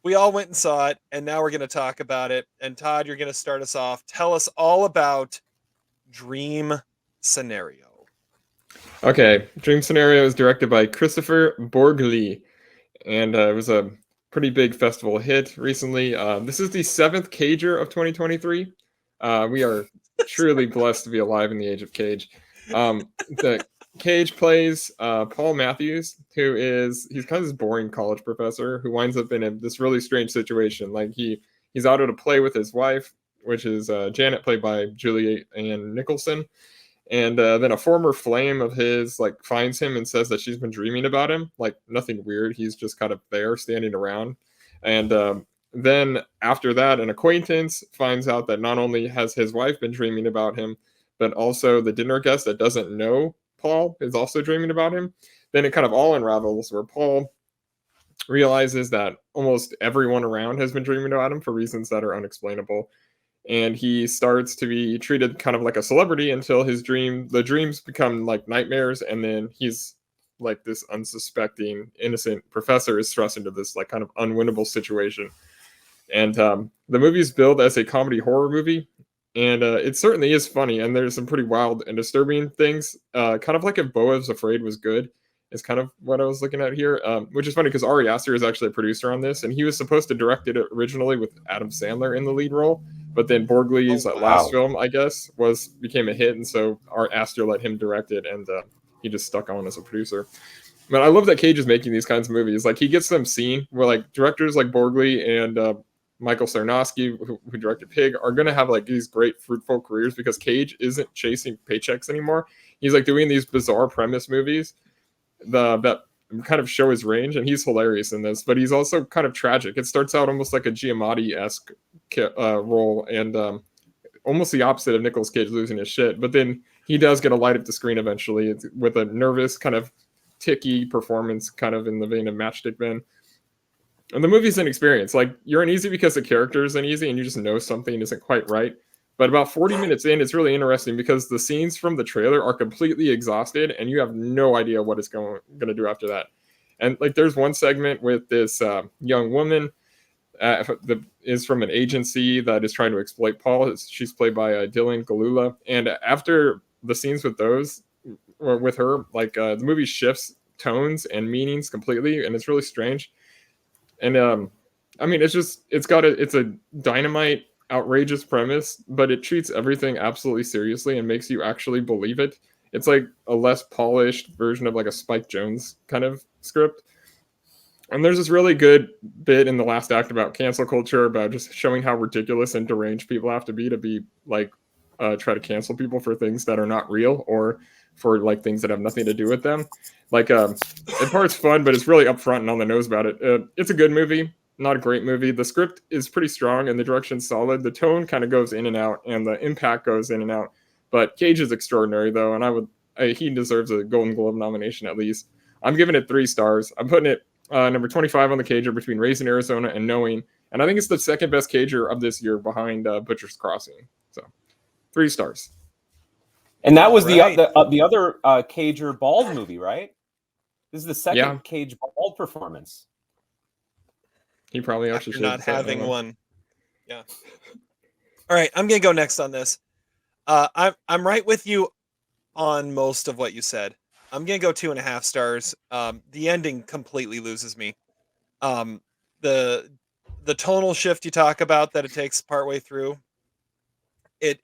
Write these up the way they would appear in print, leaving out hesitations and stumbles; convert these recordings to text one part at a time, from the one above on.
we all went and saw it, and now we're going to talk about it. And Todd, you're going to start us off. Tell us all about Dream Scenario. Okay, Dream Scenario is directed by Kristoffer Borgli, and it was a pretty big festival hit recently. This is the seventh Cager of 2023. We are truly blessed to be alive in the age of Cage. The Cage plays Paul Matthews, he's kind of this boring college professor who winds up in this really strange situation. Like he's out at a play with his wife, which is Janet, played by Julie Ann Nicholson, and then a former flame of his like finds him and says that she's been dreaming about him. Like nothing weird, he's just kind of there standing around. And then after that, an acquaintance finds out that not only has his wife been dreaming about him, but also the dinner guest that doesn't know Paul is also dreaming about him. Then it kind of all unravels where Paul realizes that almost everyone around has been dreaming about him for reasons that are unexplainable, and he starts to be treated kind of like a celebrity until the dreams become like nightmares, and then he's like this unsuspecting innocent professor is thrust into this like kind of unwinnable situation. And the movie's billed as a comedy horror movie, and it certainly is funny, and there's some pretty wild and disturbing things, kind of like if Beau is Afraid was good is kind of what I was looking at here, which is funny because Ari Aster is actually a producer on this, and he was supposed to direct it originally with Adam Sandler in the lead role, but then Borgli's last film, I guess, became a hit, and so Art Aster let him direct it, and he just stuck on as a producer. But I love that Cage is making these kinds of movies. Like he gets them seen, where like directors like Borgli and Michael Sarnowski, who directed Pig, are going to have like these great fruitful careers because Cage isn't chasing paychecks anymore. He's like doing these bizarre premise movies that kind of show his range, and he's hilarious in this, but he's also kind of tragic. It starts out almost like a Giamatti-esque role, and almost the opposite of Nicolas Cage losing his shit, but then he does get a light up the screen eventually with a nervous kind of ticky performance, kind of in the vein of Matchstick Men. And the movie's an experience. Like, you're uneasy because the character is uneasy and you just know something isn't quite right. But about 40 minutes in, it's really interesting because the scenes from the trailer are completely exhausted and you have no idea what it's going to do after that. And like, there's one segment with this young woman that is from an agency that is trying to exploit Paul. She's played by Dylan Galula. And after the scenes with her, like the movie shifts tones and meanings completely, and it's really strange. And I mean, it's a dynamite, outrageous premise, but it treats everything absolutely seriously and makes you actually believe it. It's like a less polished version of like a Spike Jonze kind of script. And there's this really good bit in the last act about cancel culture, about just showing how ridiculous and deranged people have to be like try to cancel people for things that are not real, or for like things that have nothing to do with them. Like in part's fun, but it's really upfront and on the nose about it. It's a good movie, not a great movie. The script is pretty strong and the direction's solid. The tone kind of goes in and out, and the impact goes in and out. But Cage is extraordinary though, and he deserves a Golden Globe nomination at least. I'm giving it 3 stars. I'm putting it number 25 on the Cager between Raising Arizona and Knowing, and I think it's the second best Cager of this year behind Butcher's Crossing. So 3 stars. And that was the other Cager bald movie, right? This is the second Cage bald performance. He probably actually not having one. Yeah. All right, I'm gonna go next on this. I'm right with you on most of what you said. I'm gonna go 2.5 stars. The ending completely loses me. The tonal shift you talk about that it takes partway through, it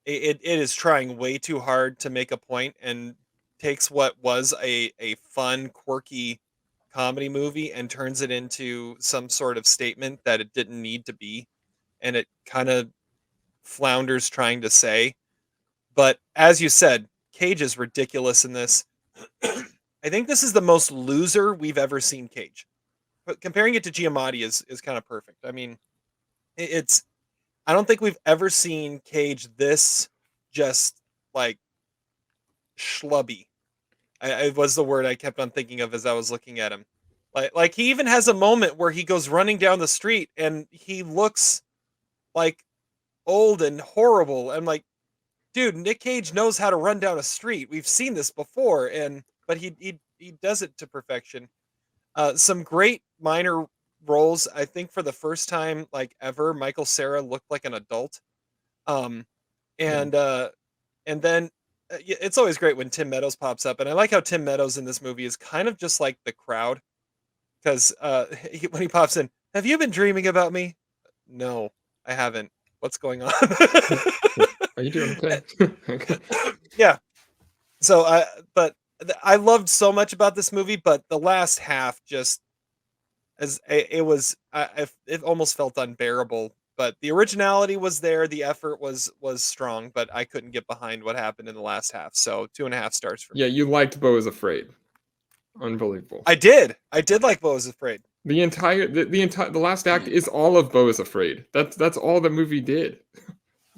is trying way too hard to make a point and takes what was a fun, quirky comedy movie and turns it into some sort of statement that it didn't need to be, and it kind of flounders trying to say. But as you said, Cage is ridiculous in this. I think this is the most loser we've ever seen Cage. But comparing it to Giamatti is kind of perfect. I mean, I don't think we've ever seen Cage this just like schlubby. It was the word I kept on thinking of as I was looking at him. Like he even has a moment where he goes running down the street and he looks like old and horrible. I'm like, dude, Nick Cage knows how to run down a street. We've seen this before, but he does it to perfection. Some great minor roles. I think for the first time like ever, Michael Cera looked like an adult. Um, and then it's always great when Tim Meadows pops up, and I like how Tim Meadows in this movie is kind of just like the crowd because when he pops in, have you been dreaming about me? No, I haven't. What's going on? Are you doing okay? Okay. Yeah. So I loved so much about this movie, but the last half just it was it almost felt unbearable. But the originality was there, the effort was strong, but I couldn't get behind what happened in the last half. So 2.5 stars for Yeah, me. you liked Beau is Afraid. Unbelievable. I did like Beau is Afraid. The last act is all of Beau is Afraid. That's all the movie did.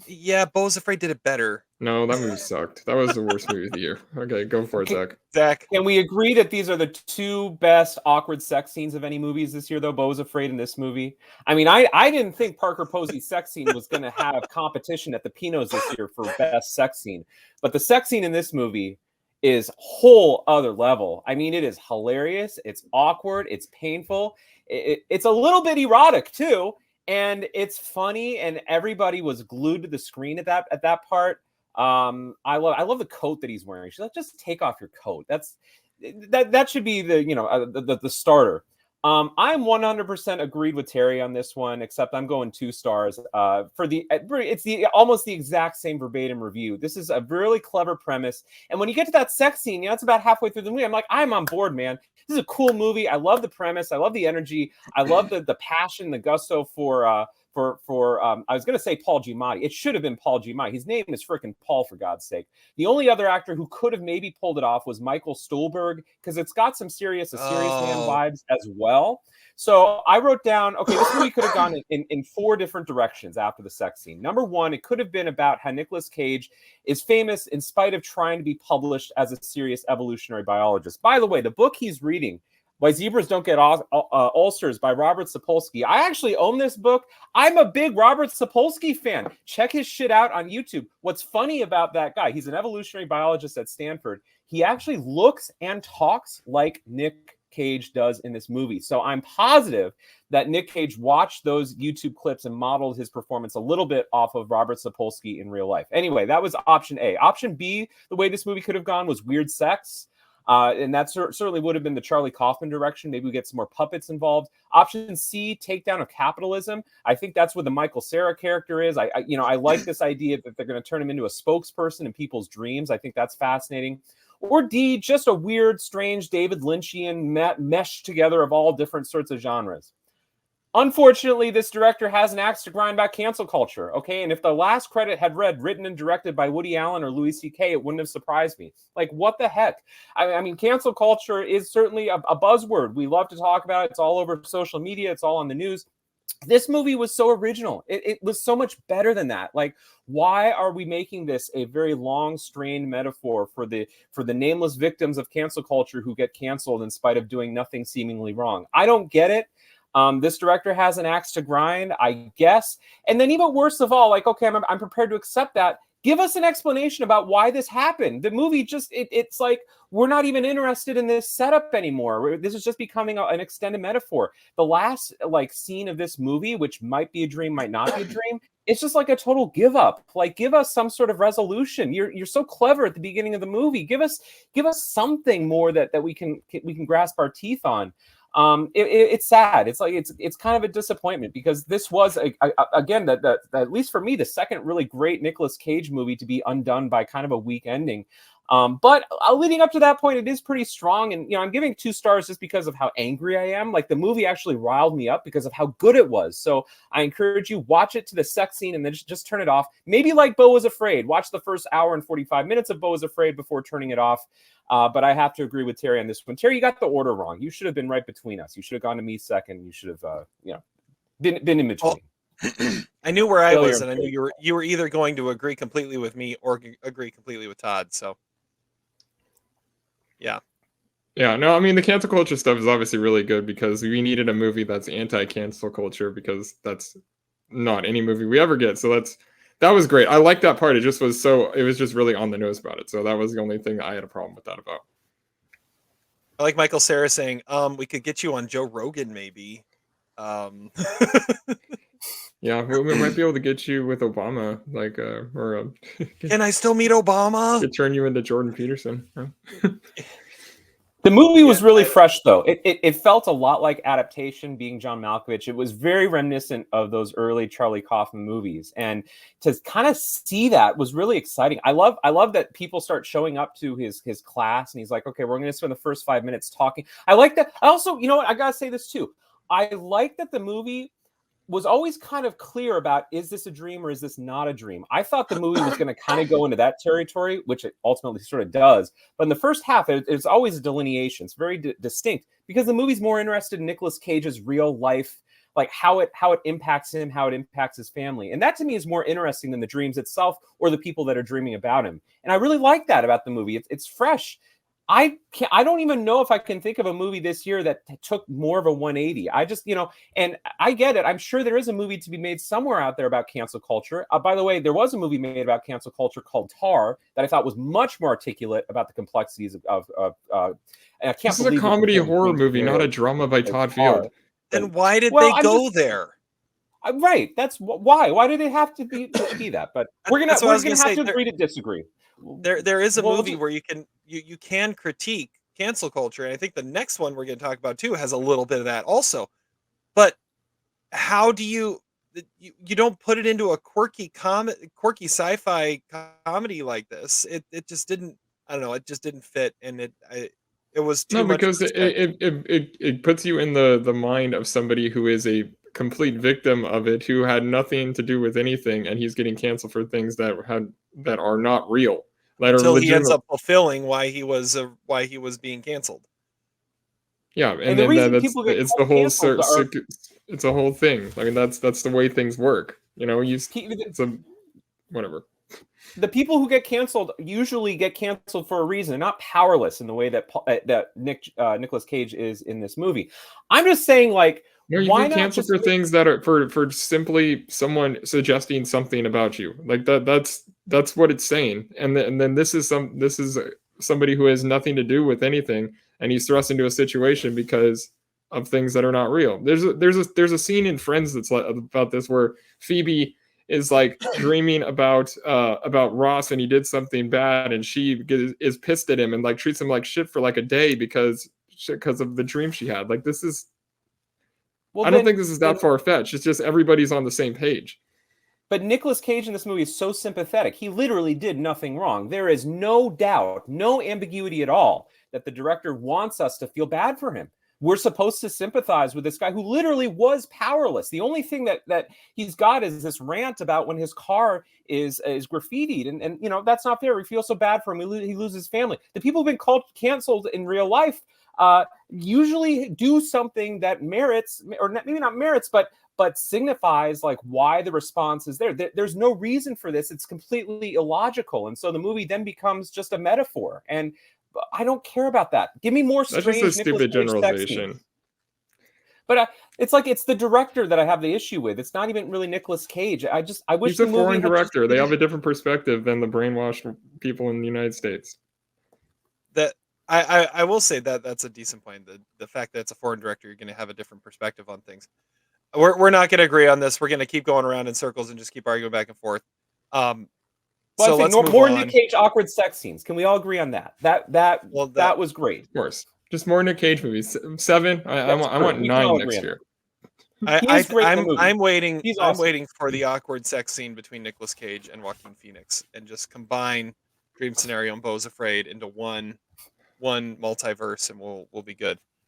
Yeah, Beau is Afraid did it better. No, that movie sucked. That was the worst movie of the year. Okay, go for it, Zach. Zach. Can we agree that these are the two best awkward sex scenes of any movies this year, though? Beau is Afraid in this movie. I mean, I didn't think Parker Posey's sex scene was going to have competition at the Pinos this year for best sex scene. But the sex scene in this movie is whole other level. I mean, it is hilarious. It's awkward. It's painful. It's a little bit erotic, too. And it's funny. And everybody was glued to the screen at that part. I love the coat that he's wearing. She's like, just take off your coat. That should be the starter. I'm 100% agreed with Terry on this one, except I'm going 2 stars. It's almost the exact same verbatim review. This is a really clever premise, and when you get to that sex scene, it's about halfway through the movie. I'm like, I'm on board, man. This is a cool movie. I love the premise. I love the energy. I love the passion, the gusto for I was going to say Paul Giamatti. It should have been Paul Giamatti. His name is freaking Paul, for God's sake. The only other actor who could have maybe pulled it off was Michael Stuhlbarg, because it's got some serious man vibes as well. So I wrote down, okay, this movie could have gone in 4 different directions after the sex scene. Number 1, it could have been about how Nicolas Cage is famous in spite of trying to be published as a serious evolutionary biologist. By the way, the book he's reading, Why Zebras Don't Get Ulcers by Robert Sapolsky. I actually own this book. I'm a big Robert Sapolsky fan. Check his shit out on YouTube. What's funny about that guy, he's an evolutionary biologist at Stanford. He actually looks and talks like Nick Cage does in this movie. So I'm positive that Nick Cage watched those YouTube clips and modeled his performance a little bit off of Robert Sapolsky in real life. Anyway, that was option A. Option B, the way this movie could have gone was weird sex. And that certainly would have been the Charlie Kaufman direction. Maybe we get some more puppets involved. Option C, takedown of capitalism. I think that's what the Michael Cera character is. I like this idea that they're going to turn him into a spokesperson in people's dreams. I think that's fascinating. Or D, just a weird, strange David Lynchian mesh together of all different sorts of genres. Unfortunately, this director has an axe to grind about cancel culture, okay? And if the last credit had read written and directed by Woody Allen or Louis C.K., it wouldn't have surprised me. Like, what the heck? I mean, cancel culture is certainly a buzzword. We love to talk about it. It's all over social media. It's all on the news. This movie was so original. It was so much better than that. Like, why are we making this a very long, strained metaphor for the nameless victims of cancel culture who get canceled in spite of doing nothing seemingly wrong? I don't get it. This director has an axe to grind, I guess. And then even worse of all, like, okay, I'm prepared to accept that. Give us an explanation about why this happened. The movie just, it's like, we're not even interested in this setup anymore. This is just becoming an extended metaphor. The last scene of this movie, which might be a dream, might not be a dream, it's just like a total give up. Like, give us some sort of resolution. You're so clever at the beginning of the movie. Give us something more that we can grasp our teeth on. It's sad. It's like it's kind of a disappointment, because this was again that at least for me, the second really great Nicolas Cage movie to be undone by kind of a weak ending. But leading up to that point, it is pretty strong, and I'm giving 2 stars just because of how angry I am. Like, the movie actually riled me up because of how good it was. So I encourage you, watch it to the sex scene and then just turn it off. Maybe like Beau Was Afraid, watch the first hour and 45 minutes of Beau Was Afraid before turning it off. But I have to agree with Terry on this one. Terry, you got the order wrong. You should have been right between us. You should have gone to me second. You should have, been in between. I knew where I was, and I knew you were either going to agree completely with me or agree completely with Todd. So, yeah. Yeah, no, I mean, the cancel culture stuff is obviously really good, because we needed a movie that's anti-cancel culture, because that's not any movie we ever get. So that was great. I like that part. It was just really on the nose about it. So that was the only thing that I had a problem with that about. I like Michael Cera saying, we could get you on Joe Rogan, maybe. Yeah, we might be able to get you with Obama, like, or Can I still meet Obama? could turn you into Jordan Peterson. Huh? The movie was Yeah, really fresh, though. It felt a lot like adaptation, being John Malkovich. It was very reminiscent of those early Charlie Kaufman movies, and to kind of see that was really exciting. I love that people start showing up to his class, and he's like, "Okay, we're going to spend the first 5 minutes talking." I like that. I also, you know what? I gotta say this too. I like that the movie was always kind of clear about, is this a dream or is this not a dream? I thought the movie was going to kind of go into that territory, which it ultimately sort of does. But in the first half, it's always a delineation. It's very distinct because the movie's more interested in Nicolas Cage's real life, like how it impacts him, how it impacts his family. And that to me is more interesting than the dreams itself or the people that are dreaming about him. And I really like that about the movie. It's fresh. I don't even know if I can think of a movie this year that took more of a 180. I just, and I get it. I'm sure there is a movie to be made somewhere out there about cancel culture. By the way, there was a movie made about cancel culture called Tar that I thought was much more articulate about the complexities of and I can't This is a comedy horror movie, not a drama by Todd Field. Then why did they go there? Right. That's why. Why did it have to be that? But we're gonna have to agree to disagree. There is a movie where you can critique cancel culture, and I think the next one we're going to talk about too has a little bit of that also. But how do you don't put it into a quirky sci-fi comedy like this? It just didn't. I don't know. It just didn't fit, and it was too much. No, because it puts you in the mind of somebody who is a complete victim of it, who had nothing to do with anything, and he's getting canceled for things that are not real. Until he ends up fulfilling why he was being canceled. Yeah, and then it's the whole it's a whole thing. I mean, that's the way things work. It's a whatever. The people who get canceled usually get canceled for a reason. They're not powerless in the way that Nicolas Cage is in this movie. I'm just saying, like, you why get not canceled for things that are for simply someone suggesting something about you, like that's what it's saying. And then this is somebody who has nothing to do with anything, and he's thrust into a situation because of things that are not real. There's a scene in Friends that's like about this, where Phoebe is like dreaming about Ross, and he did something bad, and she is pissed at him and like treats him like shit for like a day because of the dream she had. Like, this is. I don't think this is that far-fetched. It's just everybody's on the same page. But Nicolas Cage in this movie is so sympathetic. He literally did nothing wrong. There is no doubt, no ambiguity at all, that the director wants us to feel bad for him. We're supposed to sympathize with this guy who literally was powerless. The only thing that he's got is this rant about when his car is graffitied. And that's not fair. We feel so bad for him. He loses family. The people who've been canceled in real life usually do something that merits, or maybe not merits, but signifies like why the response is there. There's no reason for this. It's completely illogical. And so the movie then becomes just a metaphor. And I don't care about that. Give me more strange. That's just a stupid generalization. But it's like, it's the director that I have the issue with. It's not even really Nicolas Cage. I wish he's a foreign director. They have a different perspective than the brainwashed people in the United States. That I will say that's a decent point. The fact that it's a foreign director, you're going to have a different perspective on things. We're not going to agree on this. We're going to keep going around in circles and just keep arguing back and forth. So let's move more on. Nick Cage awkward sex scenes. Can we all agree on that? That was great. Of course, just more Nick Cage movies. 7. I want 9 next year. I'm waiting. He's I'm awesome. waiting for the awkward sex scene between Nicolas Cage and Joaquin Phoenix, and just combine Dream Scenario and Beau's Afraid into one multiverse, and we'll be good.